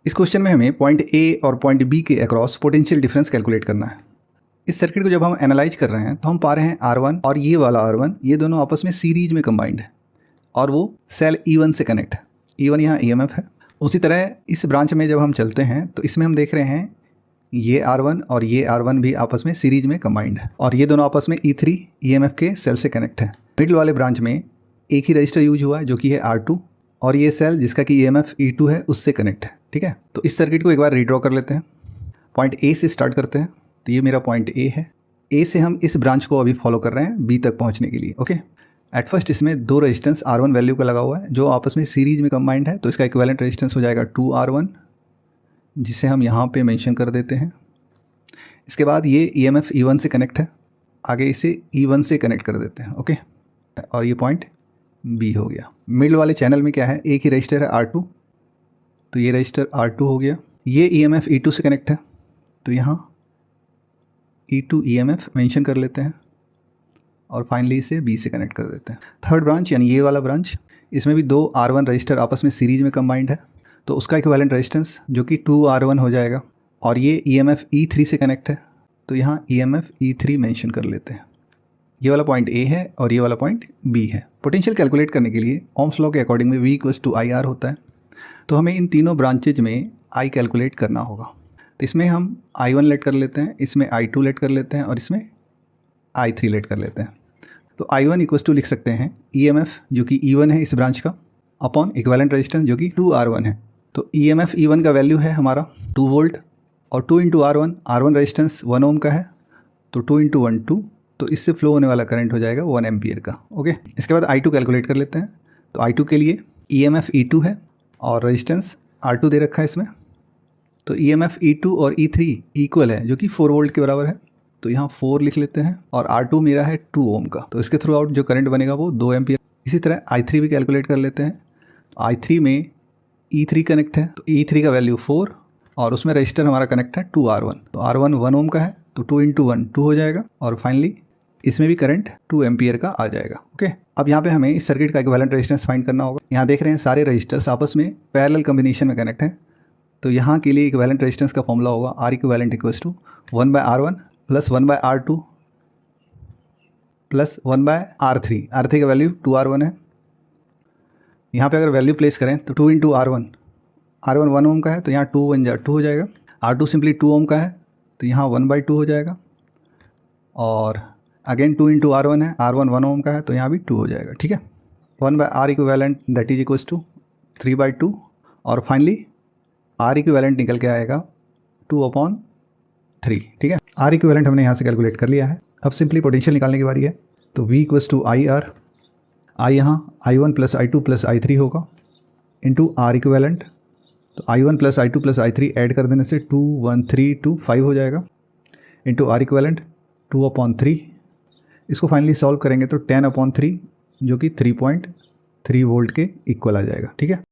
इस क्वेश्चन में हमें पॉइंट ए और पॉइंट बी के अक्रॉस पोटेंशियल डिफरेंस कैलकुलेट करना है। इस सर्किट को जब हम एनालाइज कर रहे हैं तो हम पा रहे हैं R1 और ये वाला R1 ये दोनों आपस में सीरीज में कंबाइंड है और वो सेल E1 से कनेक्ट है। E1 यहाँ EMF है। उसी तरह इस ब्रांच में जब हम चलते हैं तो इसमें हम देख रहे हैं ये R1 और ये R1 भी आपस में सीरीज में कंबाइंड है और ये दोनों आपस में E3 EMF के सेल से कनेक्ट है। मिडिल वाले ब्रांच में एक ही रजिस्टर यूज हुआ है जो कि है R2 और ये सेल जिसका कि EMF E2 है उससे कनेक्ट है। ठीक है, तो इस सर्किट को एक बार रीड्रॉ कर लेते हैं। पॉइंट ए से स्टार्ट करते हैं। तो ये मेरा पॉइंट ए है। ए से हम इस ब्रांच को अभी फॉलो कर रहे हैं बी तक पहुंचने के लिए। ओके, एट फर्स्ट इसमें दो रेजिस्टेंस R1 वैल्यू का लगा हुआ है जो आपस में सीरीज में कंबाइंड है, तो इसका इक्विवेलेंट रेजिस्टेंस हो जाएगा 2R1 जिसे हम यहाँ पे मेंशन कर देते हैं। इसके बाद ये EMF E1 से कनेक्ट है, आगे इसे E1 से कनेक्ट कर देते हैं। ओके, और ये पॉइंट बी हो गया। मिडिल वाले चैनल में क्या है, एक ही रजिस्टर है R2, तो ये रजिस्टर R2 हो गया। ये EMF E2 से कनेक्ट है, तो यहाँ E2 EMF मेंशन कर लेते हैं और फाइनली इसे B से कनेक्ट कर देते हैं। थर्ड ब्रांच यानी ये वाला ब्रांच, इसमें भी दो R1 रजिस्टर आपस में सीरीज में कंबाइंड है, तो उसका इक्विवेलेंट रेजिस्टेंस जो कि 2R1 हो जाएगा और ये EMF E3 से कनेक्ट है, तो यहाँ EMF E3 मेंशन कर लेते हैं। ये वाला पॉइंट A है और ये वाला पॉइंट B है। पोटेंशियल कैलकुलेट करने के लिए ओम्स लॉ के अकॉर्डिंग में V = IR होता है, तो हमें इन तीनों ब्रांचेज में I कैलकुलेट करना होगा। तो इसमें हम I1 लेट कर लेते हैं, इसमें I2 लेट कर लेते हैं और इसमें I3 लेट कर लेते हैं। तो I1 = लिख सकते हैं EMF जो कि E1 है इस ब्रांच का अपॉन इक्विवेलेंट रेजिस्टेंस जो कि 2R1 है। तो EMF E1 का वैल्यू है हमारा 2 वोल्ट और 2 × R1 रेजिस्टेंस 1 ओम का है, तो 2 × 1 2, तो इससे फ्लो होने वाला करंट हो जाएगा 1 एम्पियर का। ओके, इसके बाद I2 कैलकुलेट कर लेते हैं। तो I2 के लिए EMF E2 है और रेजिस्टेंस R2 दे रखा है इसमें, तो EMF E2 और E3 इक्वल है जो कि 4 वोल्ट के बराबर है, तो यहाँ 4 लिख लेते हैं और R2 मेरा है 2 ओम का, तो इसके थ्रू आउट जो करंट बनेगा वो 2 एम्पियर। इसी तरह I3 भी कैलकुलेट कर लेते हैं। I3 में E3 कनेक्ट है, तो E3 का वैल्यू 4 और उसमें रजिस्टर हमारा कनेक्ट है 2R1, तो R1 1 ओम का है, तो 2 × 1 2 हो जाएगा और फाइनली इसमें भी करंट 2 एम्पियर का आ जाएगा। ओके, अब यहाँ पे हमें इस सर्किट का इक्विवेलेंट रेजिस्टेंस फाइंड करना होगा। यहाँ देख रहे हैं सारे रजिस्टर्स आपस में पैरेलल कॉम्बिनेशन में कनेक्ट हैं, तो यहाँ के लिए इक्विवेलेंट रेजिस्टेंस का फॉर्मूला होगा R equivalent = 1/R1 + 1/R2 + 1/R3। R3 का वैल्यू 2R1 है। यहाँ पे अगर वैल्यू प्लेस करें तो 2 × R1 1 ओम का है, तो यहाँ 2 × 1 = 2 हो जाएगा। R2 सिंपली 2 ओम का है, तो यहाँ 1/2 हो जाएगा और अगेन 2 × R1 है, R1 1 ओम का है, तो यहाँ भी 2 हो जाएगा। ठीक है, 1/R equivalent that is equals to 3/2 और फाइनली R equivalent निकल के आएगा 2/3। ठीक है, R equivalent हमने यहाँ से कैलकुलेट कर लिया है। अब सिंपली पोटेंशियल निकालने की बारी है। तो V = IR, I यहाँ I1 + I2 + I3 होगा इंटू R equivalent, तो I1 + I2 + I3 ऐड कर देने से 2 1 3 2 5 हो जाएगा इंटू R equivalent 2/3। इसको फाइनली सॉल्व करेंगे तो 10/3 जो कि 3.3 वोल्ट के इक्वल आ जाएगा। ठीक है।